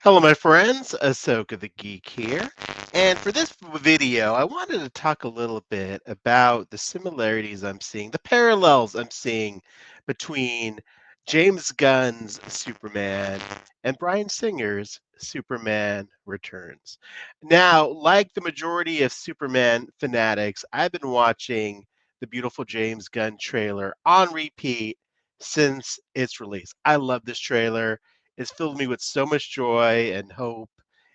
Hello, my friends. Asoka the Geek here. And for this video, I wanted to talk a little bit about the similarities I'm seeing, the parallels I'm seeing between James Gunn's Superman and Bryan Singer's Superman Returns. Now, like the majority of Superman fanatics, I've been watching the beautiful James Gunn trailer on repeat since its release. I love this trailer. It's filled me with so much joy and hope.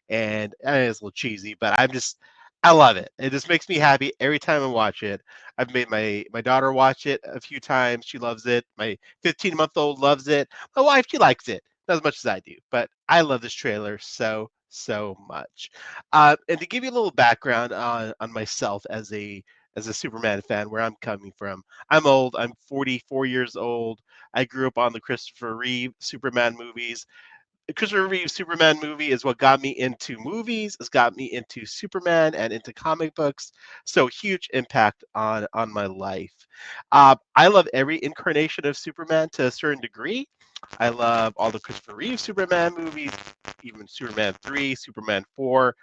And it's a little cheesy, but I love it. It just makes me happy every time I watch it. I've made my daughter watch it a few times. She loves it. My 15-month-old loves it. My wife, she likes it, not as much as I do, but I love this trailer so much. And to give you a little background on myself as a Superman fan, where I'm coming from. I'm old. I'm 44 years old. I grew up on the Christopher Reeve Superman movies. The Christopher Reeve Superman movie is what got me into movies. It's got me into Superman and into comic books. So huge impact on my life. I love every incarnation of Superman to a certain degree. I love all the Christopher Reeve Superman movies, even Superman 3, Superman 4.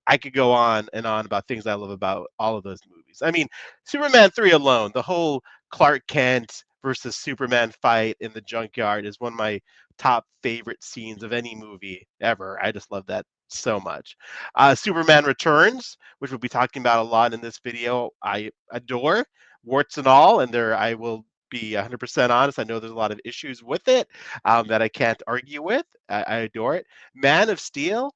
I could go on and on about things I love about all of those movies. I mean, Superman 3 alone, the whole Clark Kent versus Superman fight in the junkyard is one of my top favorite scenes of any movie ever. I just love that so much. Superman Returns, which we'll be talking about a lot in this video, I adore, warts and all, and there I will be 100% honest. I know there's a lot of issues with it that I can't argue with. I adore it. Man of Steel,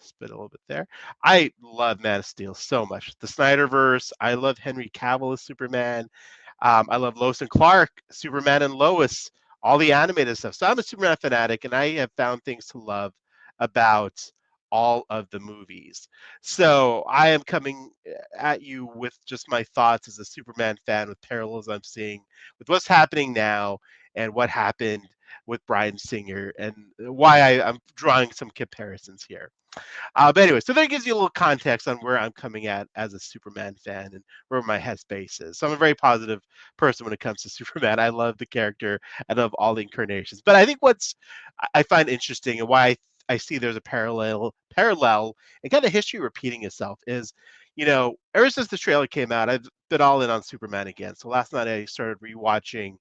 spit a little bit there. I love Man of Steel so much. The Snyderverse. I love Henry Cavill as Superman. I love Lois and Clark, Superman and Lois, all the animated stuff. So I'm a Superman fanatic, and I have found things to love about all of the movies. So I am coming at you with just my thoughts as a Superman fan with parallels I'm seeing with what's happening now and what happened with Bryan Singer and why I'm drawing some comparisons here. But anyway, so that gives you a little context on where I'm coming at as a Superman fan and where my headspace is. So I'm a very positive person when it comes to Superman. I love the character. I love all the incarnations. But I think what's I find interesting and why I see there's a parallel and kind of history repeating itself is, ever since the trailer came out, I've been all in on Superman again. So last night I started rewatching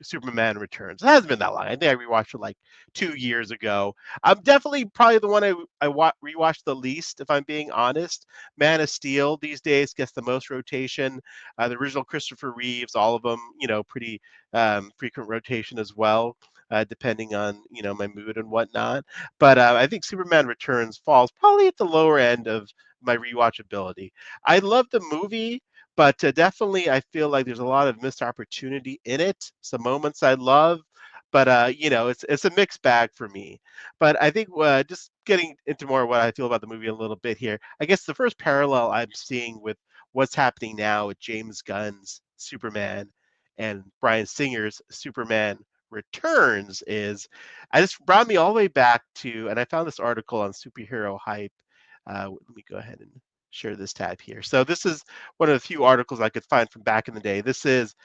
Superman Returns. It hasn't been that long. I think I rewatched it like 2 years ago. I'm definitely probably the one I rewatched the least, if I'm being honest. Man of Steel these days gets the most rotation. The original Christopher Reeves, all of them, pretty frequent rotation as well, depending on my mood and whatnot. But I think Superman Returns falls probably at the lower end of my rewatchability. I love the movie. But definitely, I feel like there's a lot of missed opportunity in it. Some moments I love, but it's a mixed bag for me. But I think just getting into more of what I feel about the movie a little bit here. I guess the first parallel I'm seeing with what's happening now with James Gunn's Superman and Bryan Singer's Superman Returns is I just brought me all the way back to, and I found this article on Superhero Hype. Let me go ahead and share this tab here. So this is one of the few articles I could find from back in the day. This is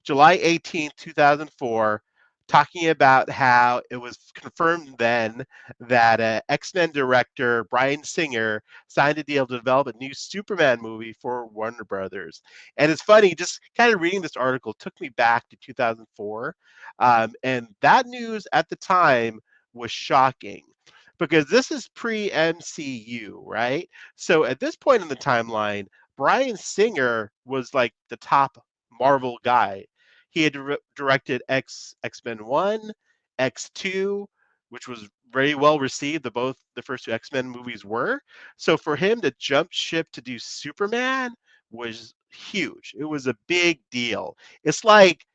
July 18th, 2004, talking about how it was confirmed then that X-Men director Bryan Singer signed a deal to develop a new Superman movie for Warner Brothers. And it's funny, just kind of reading this article took me back to 2004. And that news at the time was shocking because this is pre-MCU, right? So at this point in the timeline, Bryan Singer was like the top Marvel guy. He had directed X-Men 1, X2, which was very well received. The first two X-Men movies were. So for him to jump ship to do Superman was huge. It was a big deal. It's like,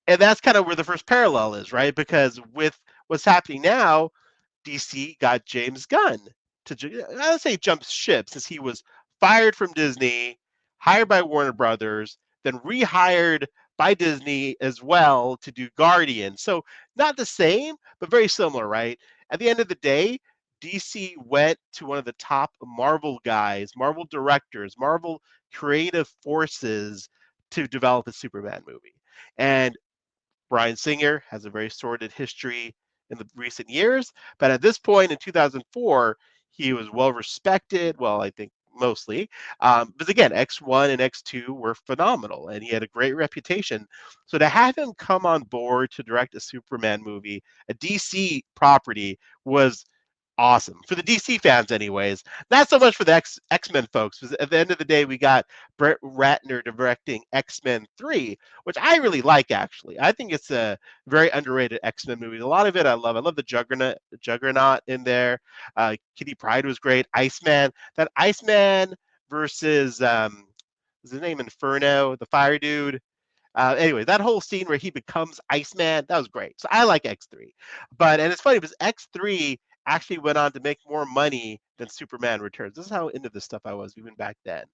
and that's kind of where the first parallel is, right? Because with what's happening now, DC got James Gunn to, I would say, jump ship since he was fired from Disney, hired by Warner Brothers, then rehired by Disney as well to do Guardian. So not the same, but very similar, right? At the end of the day, DC went to one of the top Marvel guys, Marvel directors, Marvel creative forces to develop a Superman movie. And Bryan Singer has a very sordid history in the recent years. But at this point in 2004, he was well respected. Well, I think mostly. But again, X1 and X2 were phenomenal, and he had a great reputation. So to have him come on board to direct a Superman movie, a DC property, was awesome for the DC fans, anyways. Not so much for the X Men folks, because at the end of the day, we got Brett Ratner directing X-Men 3, which I really like. Actually, I think it's a very underrated X-Men movie. A lot of it I love. I love the Juggernaut in there. Kitty Pryde was great. Iceman, that Iceman versus is his name Inferno, the fire dude. Anyway, that whole scene where he becomes Iceman, that was great. So I like X3. And it's funny because X3 actually went on to make more money than Superman Returns. This is how into this stuff I was even back then.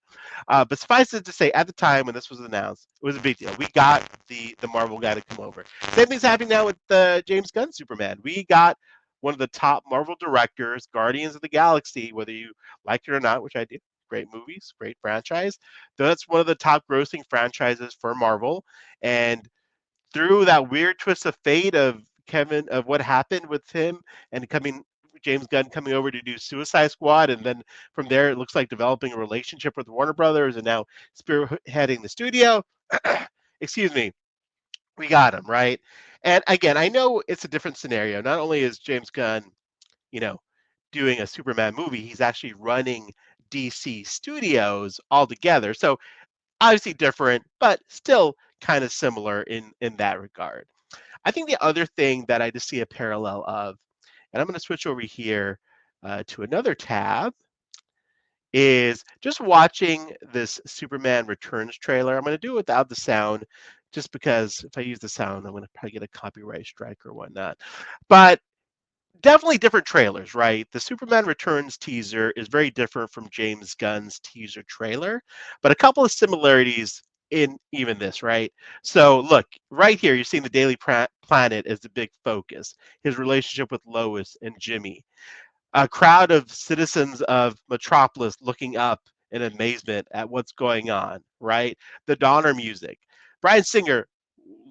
But suffice it to say, at the time when this was announced, it was a big deal. We got the Marvel guy to come over. Same thing's happening now with the James Gunn Superman. We got one of the top Marvel directors, Guardians of the Galaxy, whether you liked it or not, which I do. Great movies, great franchise. That's one of the top grossing franchises for Marvel. And through that weird twist of fate of what happened with him and coming James Gunn coming over to do Suicide Squad, and then from there it looks like developing a relationship with Warner Brothers and now spearheading the studio. Excuse me, we got him right. And again, I know it's a different scenario. Not only is James Gunn, you know, doing a Superman movie, he's actually running DC Studios altogether. So obviously different, but still kind of similar in that regard. I think the other thing that I just see a parallel of, and I'm going to switch over here to another tab, is just watching this Superman Returns trailer. I'm going to do it without the sound, just because if I use the sound, I'm going to probably get a copyright strike or whatnot. But definitely different trailers, right? The Superman Returns teaser is very different from James Gunn's teaser trailer, but a couple of similarities in even this, right? So look, right here, you're seeing the Daily Planet as the big focus, his relationship with Lois and Jimmy, a crowd of citizens of Metropolis looking up in amazement at what's going on, right? The Donner music. Bryan Singer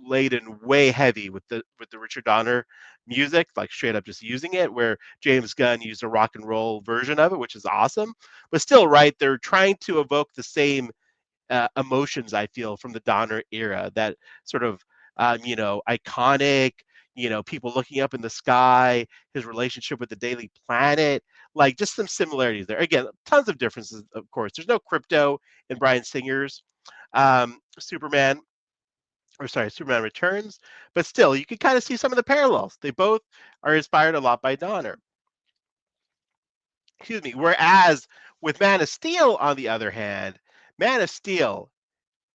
laid in way heavy with the Richard Donner music, like straight up just using it, where James Gunn used a rock and roll version of it, which is awesome. But still, right, they're trying to evoke the same emotions I feel from the Donner era, that sort of iconic, people looking up in the sky, his relationship with the Daily Planet, like just some similarities there. Again, tons of differences, of course. There's no crypto in Bryan Singer's Superman, or sorry, Superman Returns, but still, you can kind of see some of the parallels. They both are inspired a lot by Donner. Excuse me. Whereas with Man of Steel, on the other hand, Man of Steel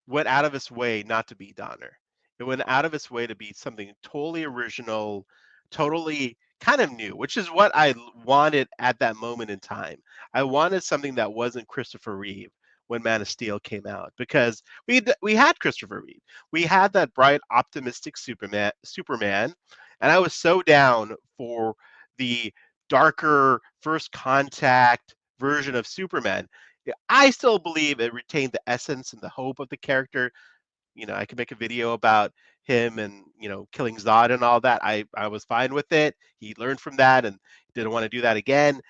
went out of its way not to be Donner. It went out of its way to be something totally original, totally kind of new, which is what I wanted at that moment in time. I wanted something that wasn't Christopher Reeve when Man of Steel came out, because we had Christopher Reeve. We had that bright, optimistic Superman, and I was so down for the darker First Contact version of Superman. Yeah, I still believe it retained the essence and the hope of the character. I could make a video about him and killing Zod and all that. I was fine with it. He learned from that and didn't want to do that again.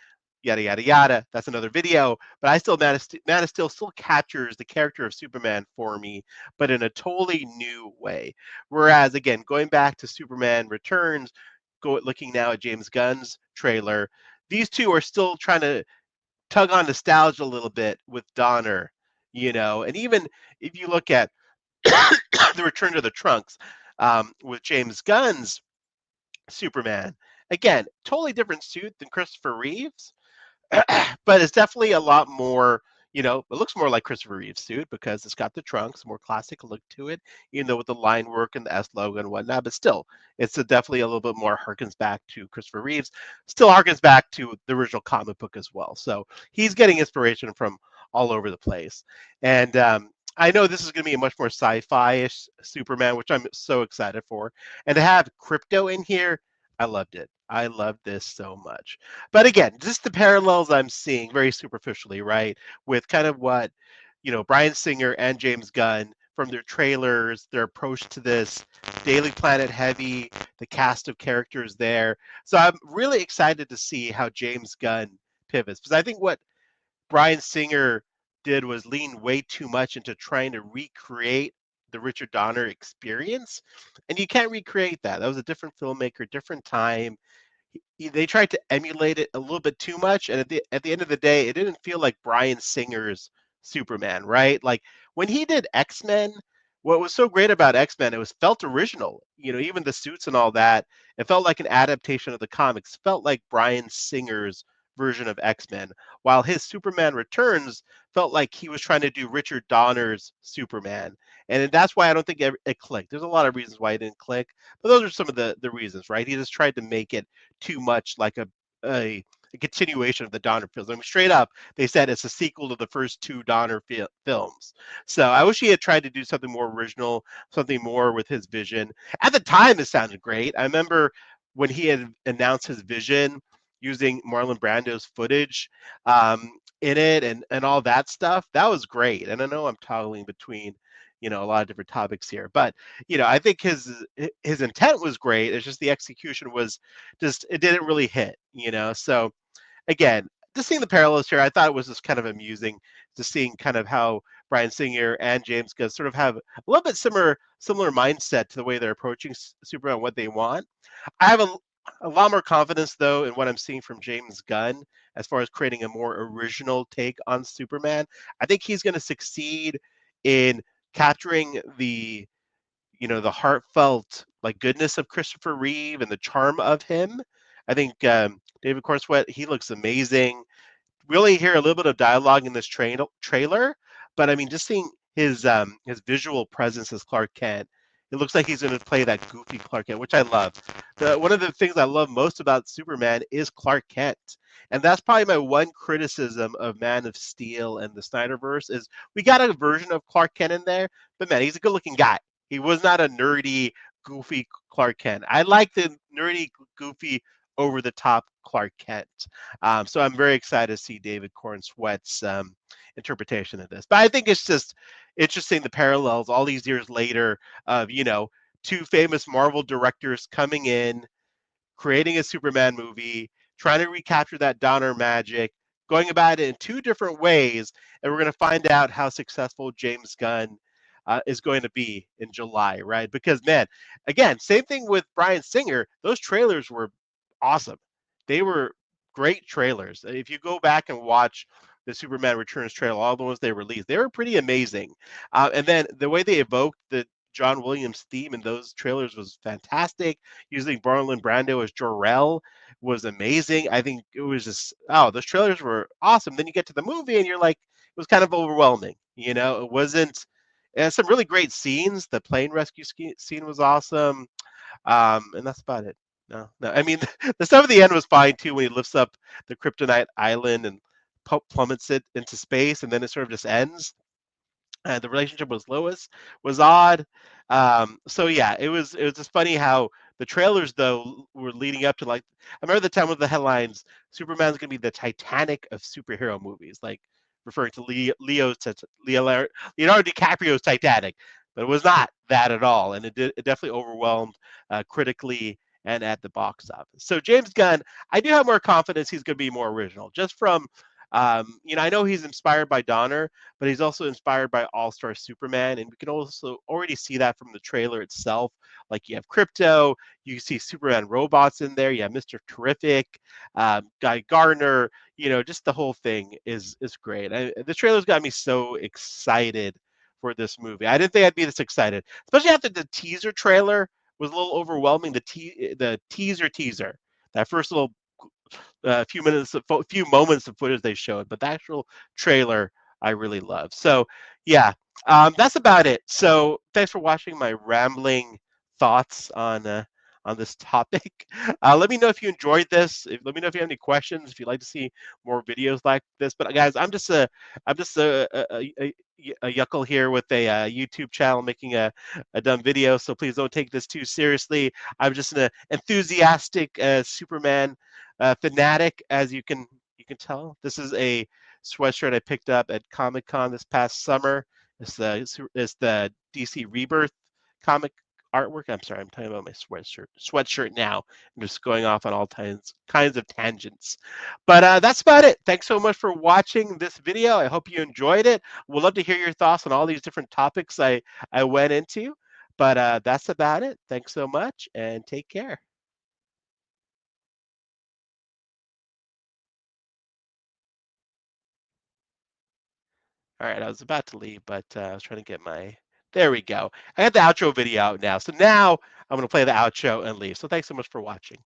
Yada yada yada. That's another video. But I still Man of Steel still captures the character of Superman for me, but in a totally new way. Whereas again, going back to Superman Returns, looking now at James Gunn's trailer, these two are still trying to tug on nostalgia a little bit with Donner, and even if you look at the Return to the Trunks with James Gunn's Superman, again, totally different suit than Christopher Reeves, but it's definitely a lot more. It looks more like Christopher Reeve's suit because it's got the trunks, more classic look to it, with the line work and the S logo and whatnot. But still, it's definitely a little bit more harkens back to Christopher Reeves. Still harkens back to the original comic book as well. So he's getting inspiration from all over the place. And I know this is going to be a much more sci-fi-ish Superman, which I'm so excited for. And to have crypto in here, I loved it. I love this so much. But again, just the parallels I'm seeing very superficially, right? With kind of what, Bryan Singer and James Gunn from their trailers, their approach to this Daily Planet heavy, the cast of characters there. So I'm really excited to see how James Gunn pivots, because I think what Bryan Singer did was lean way too much into trying to recreate the Richard Donner experience, and you can't recreate that. That was a different filmmaker, different time. They tried to emulate it a little bit too much, and at the end of the day, it didn't feel like Bryan Singer's Superman, right? Like when he did X-Men, what was so great about X-Men, it was felt original. Even the suits and all that, it felt like an adaptation of the comics. Felt like Bryan Singer's version of X-Men, while his Superman Returns felt like he was trying to do Richard Donner's Superman. And that's why I don't think it clicked. There's a lot of reasons why it didn't click, but those are some of the reasons, right? He just tried to make it too much like a continuation of the Donner films. I mean, straight up, they said it's a sequel to the first two Donner films. So I wish he had tried to do something more original, something more with his vision. At the time, it sounded great. I remember when he had announced his vision using Marlon Brando's footage in it and all that stuff. That was great. And I know I'm toggling between a lot of different topics here, but I think his intent was great. It's just the execution was just it didn't really hit. So again, just seeing the parallels here, I thought it was just kind of amusing, just seeing kind of how Bryan Singer and James Gunn sort of have a little bit similar mindset to the way they're approaching Superman, what they want. I have a lot more confidence though in what I'm seeing from James Gunn as far as creating a more original take on Superman. I think he's going to succeed in capturing the heartfelt like goodness of Christopher Reeve and the charm of him. I think David Cornsweet, he looks amazing. We only hear a little bit of dialogue in this trailer, but I mean, just seeing his visual presence as Clark Kent, it looks like he's going to play that goofy Clark Kent, which I love. One of the things I love most about Superman is Clark Kent, and that's probably my one criticism of Man of Steel and the Snyderverse is we got a version of Clark Kent in there, but man, he's a good-looking guy. He was not a nerdy, goofy Clark Kent. I like the nerdy, goofy, over-the-top Clark Kent. So I'm very excited to see David Cornsweet's interpretation of this. But I think it's just interesting the parallels all these years later of two famous Marvel directors coming in, creating a Superman movie, trying to recapture that Donner magic, going about it in two different ways, and we're going to find out how successful James Gunn is going to be in July, right? Because man, again, same thing with Bryan Singer. Those trailers were awesome. They were great trailers. If you go back and watch the Superman Returns trailer, all the ones they released, they were pretty amazing. And then the way they evoked the John Williams theme in those trailers was fantastic. Using Marlon Brando as Jor-El was amazing. I think it was just those trailers were awesome. Then you get to the movie and you're like, it was kind of overwhelming. It wasn't. And some really great scenes. The plane rescue scene was awesome, and that's about it. No, no. I mean, the stuff at the end was fine too when he lifts up the Kryptonite island and plummets it into space, and then it sort of just ends. The relationship with Lois was odd. So yeah, it was just funny how the trailers though were leading up to like I remember the time with the headlines, Superman's gonna be the Titanic of superhero movies, like referring to Leonardo DiCaprio's Titanic, but it was not that at all, and it definitely overwhelmed critically and at the box office. So James Gunn, I do have more confidence he's going to be more original, just from I know he's inspired by Donner, but he's also inspired by All-Star Superman, and we can also already see that from the trailer itself. Like you have Crypto, you see Superman robots in there, you have Mr. Terrific, Guy Gardner. Just the whole thing is great. The trailer's got me so excited for this movie. I didn't think I'd be this excited, especially after the teaser trailer was a little overwhelming. The teaser, that first little few moments of footage they showed, but the actual trailer I really love. So yeah, that's about it. So thanks for watching my rambling thoughts on this topic. Let me know if you enjoyed this. Let me know if you have any questions. If you'd like to see more videos like this. But guys, I'm just a yuckle here with a YouTube channel making a dumb video. So please don't take this too seriously. I'm just an enthusiastic Superman fanatic, as you can tell. This is a sweatshirt I picked up at Comic-Con this past summer. It's the DC Rebirth comic artwork. I'm sorry, I'm talking about my sweatshirt now. I'm just going off on all kinds of tangents. But that's about it. Thanks so much for watching this video. I hope you enjoyed it. We'd love to hear your thoughts on all these different topics I went into. But that's about it. Thanks so much and take care. All right, I was about to leave, but I was trying to get my. There we go. I got the outro video out now. So now I'm going to play the outro and leave. So thanks so much for watching.